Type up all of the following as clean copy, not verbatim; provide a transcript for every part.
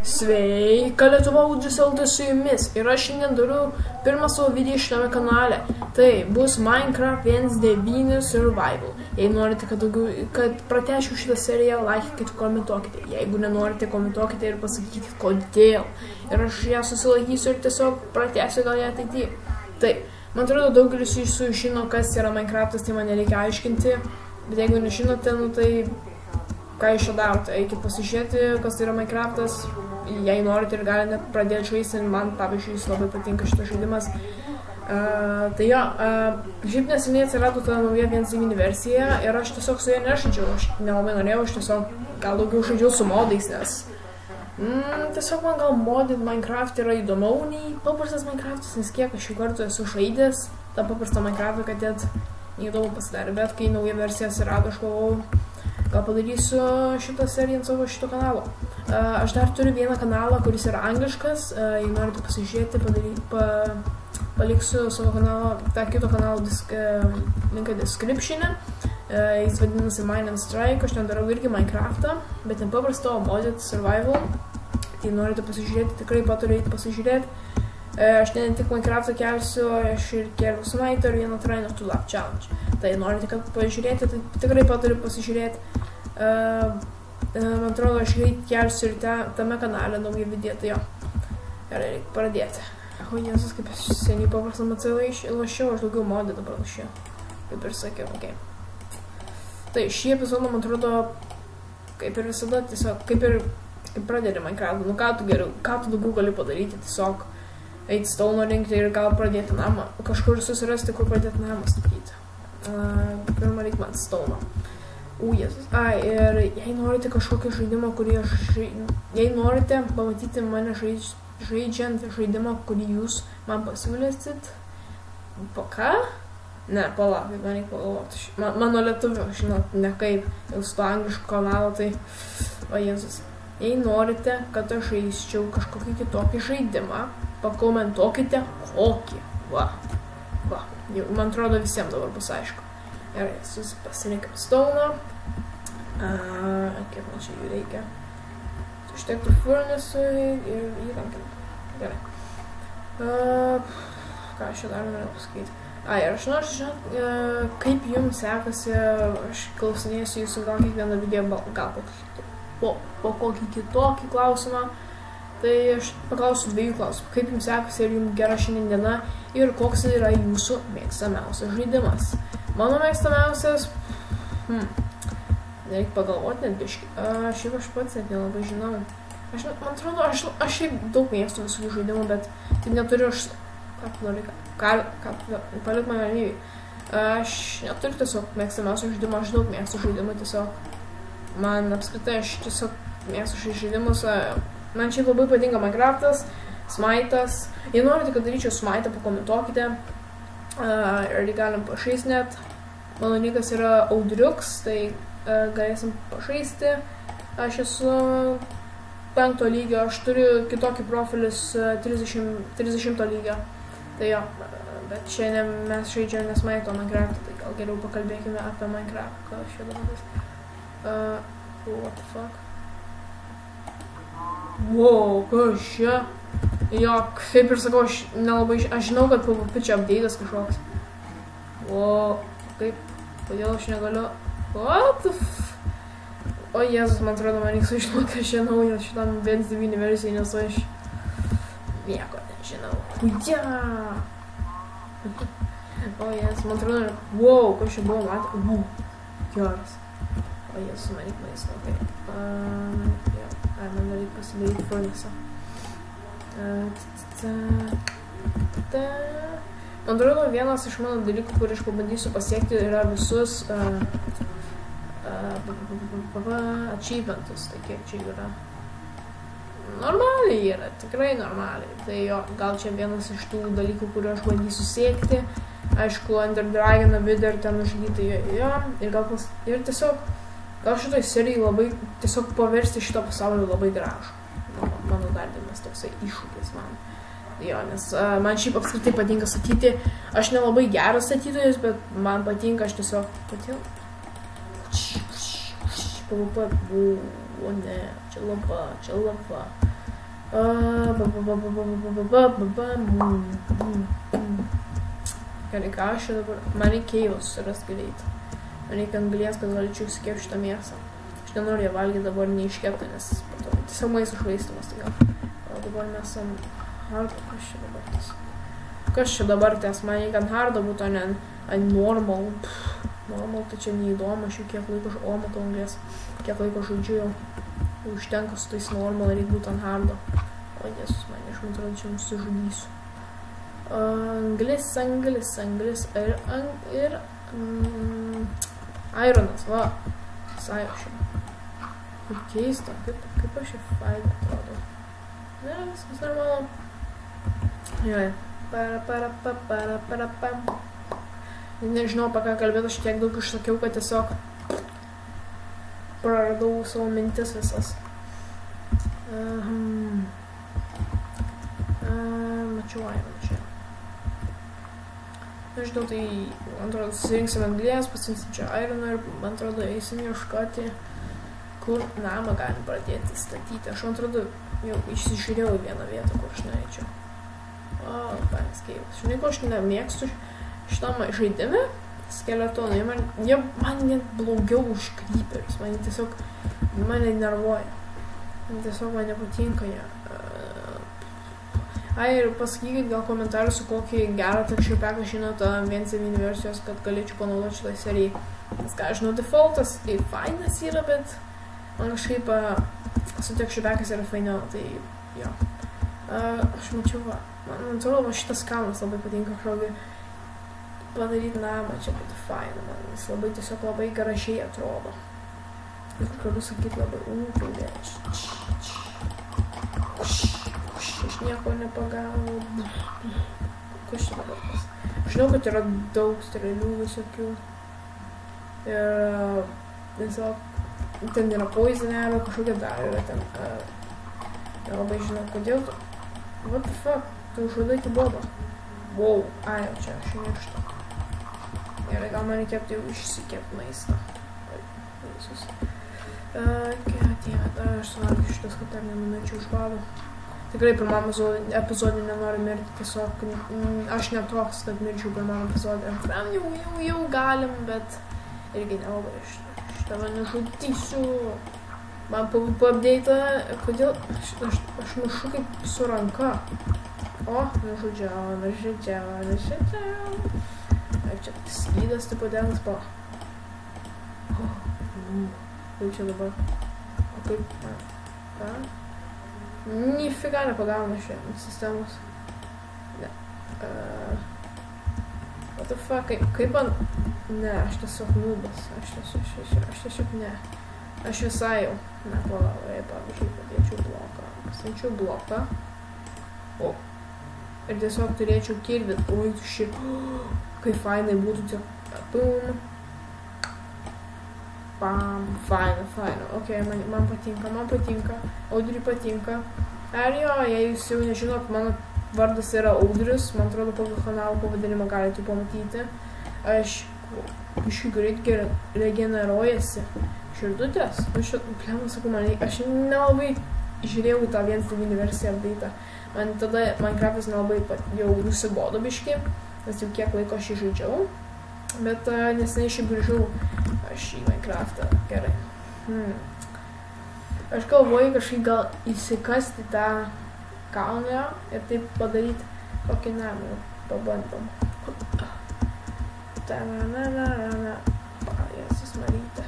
Sveika Lietuva, Udžisalda su jumis ir aš šiandien dariu pirmą savo video šitame kanale. Tai bus Minecraft 1.9 Survival. Jei norite, kad pratęsčiau šitą seriją, laikykite, komentuokite. Jeigu nenorite, komentuokite ir pasakykite kodėl. Ir aš ją susilaikysiu ir tiesiog pratęsiu gal ją ateityje. Taip, man atrodo, daugelis jūsų žino, kas yra Minecraftas, tai man nereikia aiškinti. Bet jeigu nežinote, nu tai ką iš čia darote, eikit pasižiūrėti, kas tai yra Minecraftas. Jei norite ir galite pradėti žaisti, man pavyzdžiui jis labai patinka šitas žaidimas. Tai jo, šiaip neseniai atsirado ta nauja 1.9 versija ir aš tiesiog su ja nežaidžiau, aš nelabai norėjau, aš tiesiog gal daugiau žaidžiau su modais, nes tiesiog man gal modinti Minecraft yra įdomiau nei paprastas Minecraftas, nes kiek aš jau kartų esu žaidęs tą paprastą Minecraftą, kad net neįdomu pasidarė, bet kai nauja versija atsirado, aš galvojau, gal padarysiu šitą seriją ant savo šito kanalo. Aš dar turiu vieną kanalą, kuris yra angliškas, jei norite pasižiūrėti, paliksiu savo kanalą, tą kito kanalo linką description'e. Jis vadinasi Mine and Strike, aš ten darau irgi Minecraftą, bet ne paprasto, o modded survival. Tai norite pasižiūrėti, tikrai paturiu eiti pasižiūrėti. Aš ne tik Minecraftą kelsiu, aš ir keliu Smite ir vieną Train of to Love Challenge. Tai norite, kad pažiūrėti, tai tikrai paturiu pasižiūrėti. Man atrodo, aš greit kelsiu ir tame kanale naują video, tai jo. Gerai, reikia pradėti. O Jėzus, kaip seniai paprastą macai lašiau, aš daugiau modį dabar lašiau. Kaip ir sakiau, okei. Tai šį epizodą, man atrodo, kaip ir visada, tiesiog, kaip pradėti Minecraftą. Nu ką tu daugiau gali padaryti, tiesiog eiti stauno rinkti ir gal pradėti namą. Kažkur susirasti, kur pradėti namą statyti. Pirmą reikia man stauno. Jėzus. Ir jei norite kažkokį žaidimą, kurį jei norite pamatyti mane žaidžiant žaidimą, kurį jūs man pasiūlysit. Po ką? Ne, palauk, man reikia pagalvoti. Mano lietuvių, žinot, ne kaip. Jau su to anglišku kanalu, tai... O Jėzus. Jei norite, kad aš žaisčiau kažkokį kitokį žaidimą, pakomentuokite kokį. Va. Man atrodo, visiems dabar bus aišku. Gerai, pasirinkam stauną. Kiek man čia jų reikia. Užtektų furnesui ir įrankim. Gerai. Ką aš čia dar norėjau pasakyti. Ir aš noriu žinoti, kaip jums sekasi, aš klausinėsiu jūsų gal kiekvieną video, gal po kokį kitokį klausimą. Tai aš paklausiu dviejų klausimų. Kaip jums sekasi ir jums gera šiandien diena ir koks yra jūsų mėgstamiausias žaidimas. Mano mėgstamiausias, nereikia pagalvoti net biškį. Šiaip aš pats net nelabai žinau. Man atrodo, aš šiaip daug mėgstu visų žaidimų, bet tai neturiu aš... Ką tu nori, palik man galimybį. Aš neturiu tiesiog mėgstamiausių žaidimų, aš daug mėgstu žaidimų tiesiog. Man apskritai, aš tiesiog mėgstu šiais žaidimus. Man šiaip labai patinka Minecraftas, Smite'as. Jei norite, kad daryčiau Smite'ą, pakomentuokite. Ir galim pažaisti net. Mano nikas yra Audriuks, tai galėsim pažaisti. Aš esu 5 lygio, aš turiu kitokį profilis 30 lygio. Tai jo, bet šiandien mes žaidžiam nes Smite'o Minecraft'ą, tai gal geriau pakalbėkime apie Minecraft, ką aš čia dabar bus. What the fuck? Wow, kas čia? Jo, kaip ir sakau, aš nelabai, aš žinau, kad PvP čia update'as kažkoks. Wow, kaip, kodėl aš negaliu, what the f... O Jėzus, man atrodo, man reikia sužinoti, kad čia naujas šitam 1.9 versijai, nes aš nieko nežinau. Huja! O Jėzus, man atrodo, wow, kas čia buvo matę, geras. O Jėzus, man reikia maisto, taip. Man reikia pasidaryti furnesą. Man atrodo, vienas iš mano dalykų, kurį aš pabandysiu pasiekti, yra visus achievementus. Tai kiek čia yra? Normaliai yra, tikrai normaliai. Tai jo, gal čia vienas iš tų dalykų, kuriuo aš bandysiu siekti. Aišku, Ender Dragoną video ir ten užgyti jo. Ir tiesiog, gal šitoj serijai labai, tiesiog paversti šito pasaulio labai gražų. Mano darbimas toksai iššūkis man. Jo, nes man šiaip apskritai patinka statyti. Aš nelabai geras statytojas, bet man patinka, aš tiesiog patinka. PvP, o ne, čia lava. Gerai, ką aš dabar... Man reikėjo susirast greitai. Man reikia anglies, kad galėčiau įsikepti šitą mėsą. Aš nenoriu ją valgyti dabar neiškeptą, nes tiesiog maisto švaistymas. Tai gal. O dabar mes ant hardo. Kas čia dabar ties? Man reikia ant hardo būtų, o ne ant normal. Normal, tai čia neįdomu. Aš jau kiek laiko matau anglies. Kiek laiko žaidžiu jau. Užtenka su tais normal, reikia būtų ant hardo. O Jėzus, man iš man atrodo, čia nusižudysiu. Anglis ir ironas, va. Sąjaušia. Kaip keista, kaip aš čia failį atrodo. Ne, viskas normalu. Joj. Nežinau, apie ką kalbėti, aš tiek daug išsakiau, kad tiesiog praradau savo mintis visas. Mačiau ironą čia. Nežinau, tai, man atrodo, susirinksim anglijas, pasiimsim čia ironą ir, man atrodo, eisim ieškoti, kur namą galim pradėti statyti. Aš, man atrodo, jau išsižiūrėjau vieną vietą, kur aš norėčiau. O, fainas keivas. Žinai, ko aš nemėgstu šitam žaidime? Skeletonai. Jie man net blogiau už creeperius. Mane nervuoja. Tiesiog man nepatinka jie. Ai, ir pasakykit gal komentarus, kokį gerą texture packą žinote 1.7 versijos, kad galėčiau panaudoti šitai serijai. Nes ką, žinau, defaultas tai fainas yra, bet man kažkaip su texture packas yra fainiau, tai jo. Aš mačiau, man atrodo, va šitas kalnas labai patinka, kažkokį padaryti namą, čia būtų faina, man jis labai tiesiog labai gražiai atrodo. Ir galiu sakyti labai ūkiai. Aš nieko nepagavau. Kas čia dabar pas? Žinau, kad yra daug strėlių visokių. Ir tiesiog ten yra poizinelio, kažkokia dar yra ten. Nelabai žinau, kodėl tu. What the fuck? Tu žudai iki bobą. Wow, ai, čia aš mirštu. Gerai, gal man reikėtų jau išsikepti maistą. Visus. Dieve, dar aš suvalgiu šitas, kad dar nenumečiau iš bado. Tikrai pirmam epizodį nenoriu mirti, tiesiog aš netoks, kad mirčiau pirmam epizodį. Antram jau galim, bet irgi nelabai šitą man nužudysiu. Man PvP update'ą, kodėl aš mušu kaip su ranka. O, nužudžiau. Ar čia skydas, tipo denas pa. Kaip čia dabar? O kaip? Ką? Nifiga nepagauna šiandien sistemos. Ne. What the fuck? Kaip man... Ne, aš tiesiog nubas. Aš tiesiog ne. Aš visai jau. Ne, palavai, pavyzdžiui, padėčiau bloką. Pastačiau bloką. O. Ir tiesiog turėčiau kirvit. Oi, tu šit. Kaip fainai būtų tiek. Pum. Pam. Faina. Ok, man patinka. Audriui patinka. Ar jo, jei jūs jau nežinot, mano vardas yra Audrius. Man atrodo, pagal kanalo pavadinimą galite pamatyti. Aš biškai greit regeneruojasi širdutės. Aš nelabai žiūrėjau tą 1.9 versiją update'ą. Man tada Minecraftas nelabai jau nusibodo biškai, nes jau kiek laiko aš jį žaidžiau. Bet neseniai šiaip grįžau aš į Minecraftą. Gerai. Aš galvoju kažkaip gal įsikasti tą kalną ir taip padaryti kokį namą. Pabandom. Jėzus Marytė.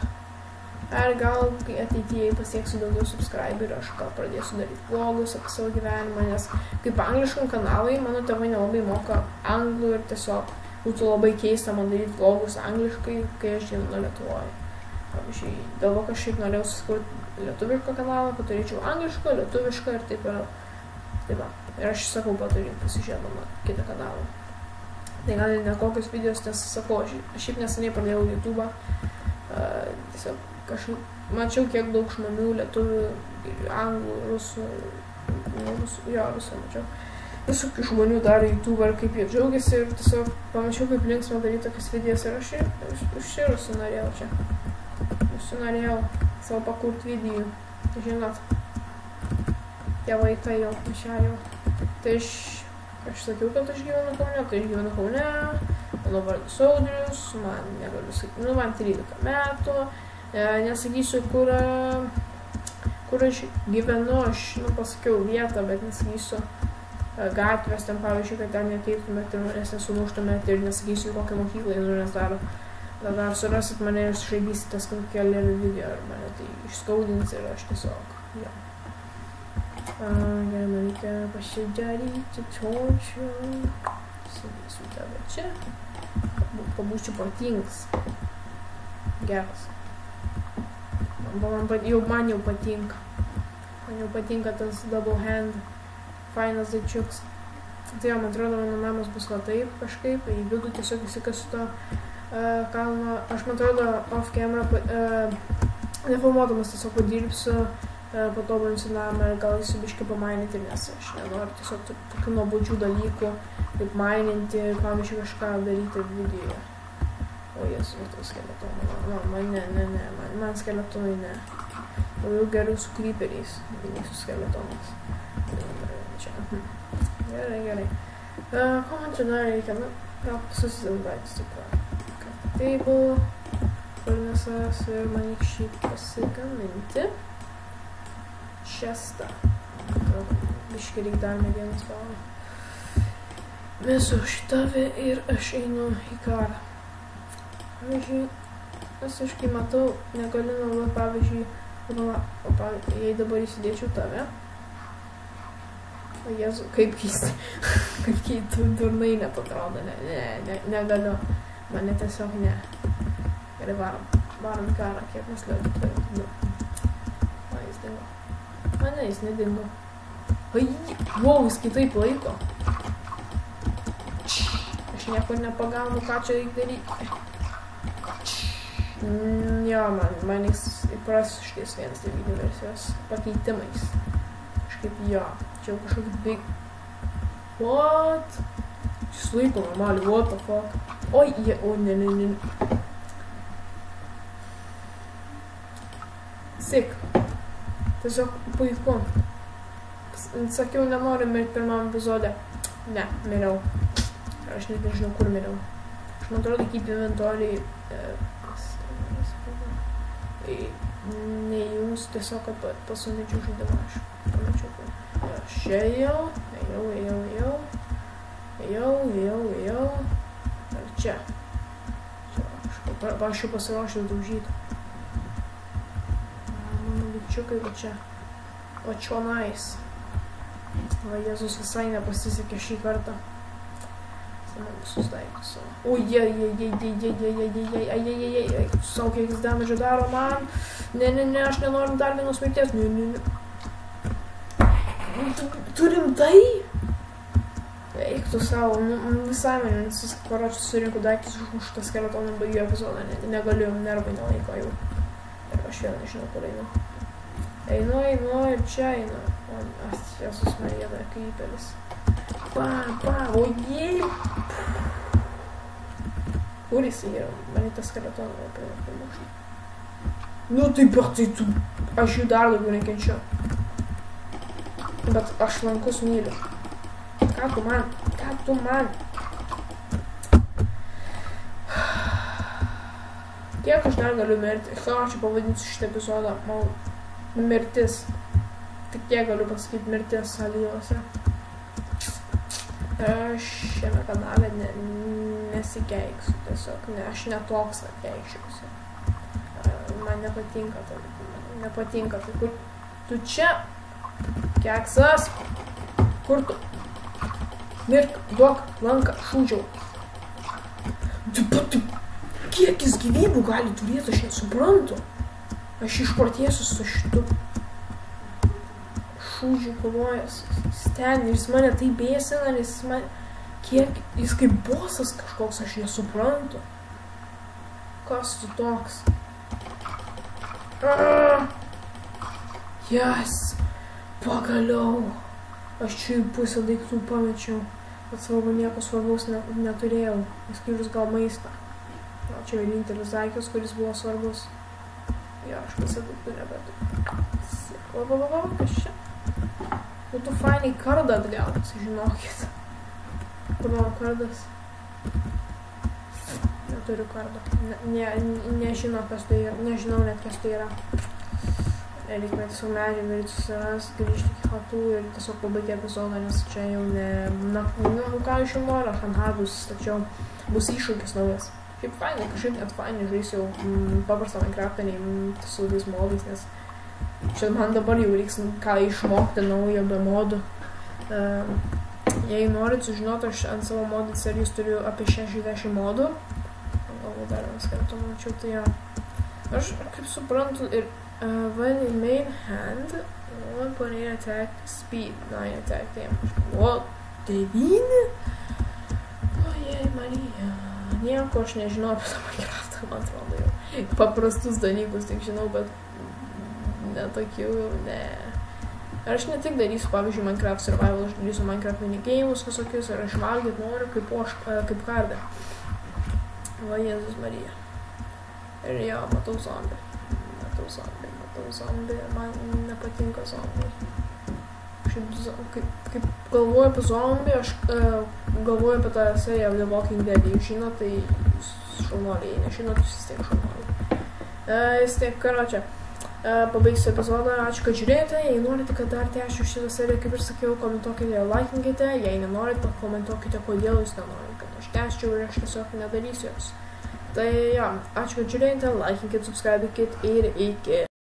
Ar gal ateityje pasieksiu daugiau subscriberių, aš gal pradėsiu daryti vlogus apie savo gyvenimą, nes kaip angliškam kanalui, mano tėvai nelabai moka anglų ir tiesiog būtų labai keista man daryti vlogus angliškai, kai aš gyvenu Lietuvoje. Pavyzdžiui, dėl to, kad šiaip norėjau susikurti lietuvišką kanalą, kad turėčiau anglišką, lietuvišką ir taip yra. Taip va. Ir aš sakau, paturint pasižiūrėti mano kitą kanalą. Tai gal ne kokius videos, nes sakau, aš šiaip neseniai pradėjau YouTube'ą. Tiesiog kažkaip mačiau, kiek daug žmonių, lietuvių, anglų, rusų, rusų mačiau. Visokių žmonių daro YouTube'ą ir kaip jie džiaugiasi ir tiesiog pamačiau, kaip linksma daryti tokias videos ir aš užsinorėjau čia. Užsinorėjau savo pakurti video, žinot. tie vaikai jau išėjo. Tai aš sakiau, kad aš gyvenu Kaune, tai aš gyvenu Kaune, mano vardas Audrius, man negaliu sakyti, nu man 13 metų, nesakysiu, kur aš gyvenu, aš pasakiau vietą, bet nesakysiu gatvės, ten pavyzdžiui, kad ten neteiktumėt ir manęs nesumuštumėt ir nesakysiu, kokią mokyklą einu, nes dar surasit mane ir išraidysitės kokį video ir mane tai išskaudins ir aš tiesiog, jo. Gerai, man reikia pasidaryti točio, sėdėsiu tave čia, pabūsiu protingas, geras. Man jau patinka tas double hand, fainas daičiuks. Tai jau, man atrodo, mano namas bus va taip kažkaip, į vidų tiesiog įsikasiu to kalno. Aš, man atrodo, off camera, nefilmuodamas tiesiog padirbsiu, patobulinsiu namą ir gal eisiu biškį pamaininti, nes aš nenoriu tiesiog tokių nuobodžių dalykų, kaip maininti, pavyzdžiui, kažką daryti videoje. O Jėzus, matau skeletonų. Man skeletonai ne. Jau geriau su creeperiais, nei su skeletonais. Gerai. Ko man čia dar reikia? Gal susidėlbaitis taip. Table, furnaces ir man reikia šį pasigaminti. Šestą. Biškį reik dar medienos valą. Mesu šitavį ir aš einu į karą. Pavyzdžiui, aš aiškiai matau, negaliu naudoti, pavyzdžiui, jei dabar įsidėčiau tave. O Jėzu, kaip keistai, kaip keistai durnai net atrodo, negaliu, mane tiesiog ne. Gerai, varom karą, kiek mes liūdų turim. O, jis dingo. Mane, jis nedingo. Wow, jis kitaip laiko. Aš niekur nepagaunu, ką čia reikia daryti. Jo, man reiks įprasti šitais 1.9 versijos pakeitimais. Kažkaip jo. Čia jau kažkoks big... What? Šis laiko normaliai, what the fuck? Oi, ne. Sick. Tiesiog puiku. Sakiau, nenoriu mirti pirmam epizode. Ne, miriau. Aš net nežinau, kur miriau. Aš man atrodo, kaip inventoriai... Neįjungs tiesiog, kad pasumečiau žaidimą. Aš pamečiau, kad aš ėjau. Ar čia? Aš jau pasiruošiau daužyti. Mano bičiukai, va čia. Va čionais. Va, Jėzus visai nepasisekė šį kartą. Man visus daiktus savo. O, Sau kiek damage daro man. Ne, aš nenorim dar vienos mirties. Ne. Tu rimtai? Eik tu savo, visai man karočius surinku daiktus už tą skeletoną baigiu epizodą. Negaliu, nervai nelaiko jau. Ir aš vėl nežinau, kur einu. Einu ir čia einu. Jėzus Marija, dar kryperis. O jei! Kur jis yra? Man į tą skeletoną labai pamušti. Nu taip ir tai tu... Aš jų dar daugiau nekenčiu. Bet aš lankus myliu. Ką tu man? Kiek aš dar galiu mirti? Ką aš čia pavadinsiu šitą epizodą? Mirtis. Tik tiek galiu pasakyti mirtis alyvose. Aš šiame kanale nesikeiksiu tiesiog, aš netoks keikščiausi. Man nepatinka tai. Kur tu čia? Keksas? Kur tu? Mirk, duok, lanką, šūdžiau. Kiek jis gyvybių gali turėti, aš nesuprantu. Aš išprotėsiu su šitu šūdžių kovojas. Ten, jis mane tai bėsina, nes jis man... Kiek... Jis kaip bosas kažkoks, aš nesuprantu. Kas tu toks? Yes! Pagaliau! Aš čia į pusę daiktų pamečiau. Bet svarbu, nieko svarbaus neturėjau. Išskyrus gal maistą. Gal čia vienintelis daiktas, kuris buvo svarbus. Jo, aš pusę daiktų nebeturiu. Kas čia? Būtų fainai kardą atgauti, žinokit. Kur mano kardas? Neturiu kardo. Nežinau, kas tai yra. Nežinau net, kas tai yra. Reikime tiesiog medžiagą ir susiras, grįžti iki chatų ir tiesiog pabaigti epizodą, nes čia jau ne... Na, ką iš jau noriu, aš ant hardus, tačiau bus iššūkis naujas. Šiaip fainai, kažkaip net fainai žaisiu jau paprastą Minecraftą, nei su tais modais, nes čia man dabar jau reiks ką išmokti naujo be modų. Jei norit sužinoti, aš ant savo modų serijos turiu apie 60 modų. Galbūt dar vienas kartą mačiau, tai jo. Aš kaip suprantu ir when in main hand, 1.8 attack speed, 9 attack damage. O, 9? Ojei, Marija. Nieko aš nežinau apie tą Minecraftą, man atrodo jau. Paprastus dalykus tik žinau, bet netokių jau ne. Ir aš ne tik darysiu, pavyzdžiui, Minecraft Survival, aš darysiu Minecraft minigėjimus visokius ir aš valgyt noriu kaip kardą. Va, Jėzus Marija. Ir jo, matau zombį. Matau zombį, man nepatinka zombiai. Kaip galvoju apie zombį, aš galvoju apie tą seriją The Walking Dead. Jūs žinot, tai šaunuoliai, nežinot, jūs vis tiek šaunuoliai. Vis tiek, karočią. Pabaigsiu epizodą, ačiū, kad žiūrėjote, jei norite, kad dar tęsčiau šitą seriją, kaip ir sakiau, komentuokite, laikinkite, jei nenorit, pakomentuokite, kodėl jūs nenorit, kad aš tęsčiau ir aš tiesiog nedarysiu jos. Tai jo, ačiū, kad žiūrėjote, laikinkit, subscribikit ir iki.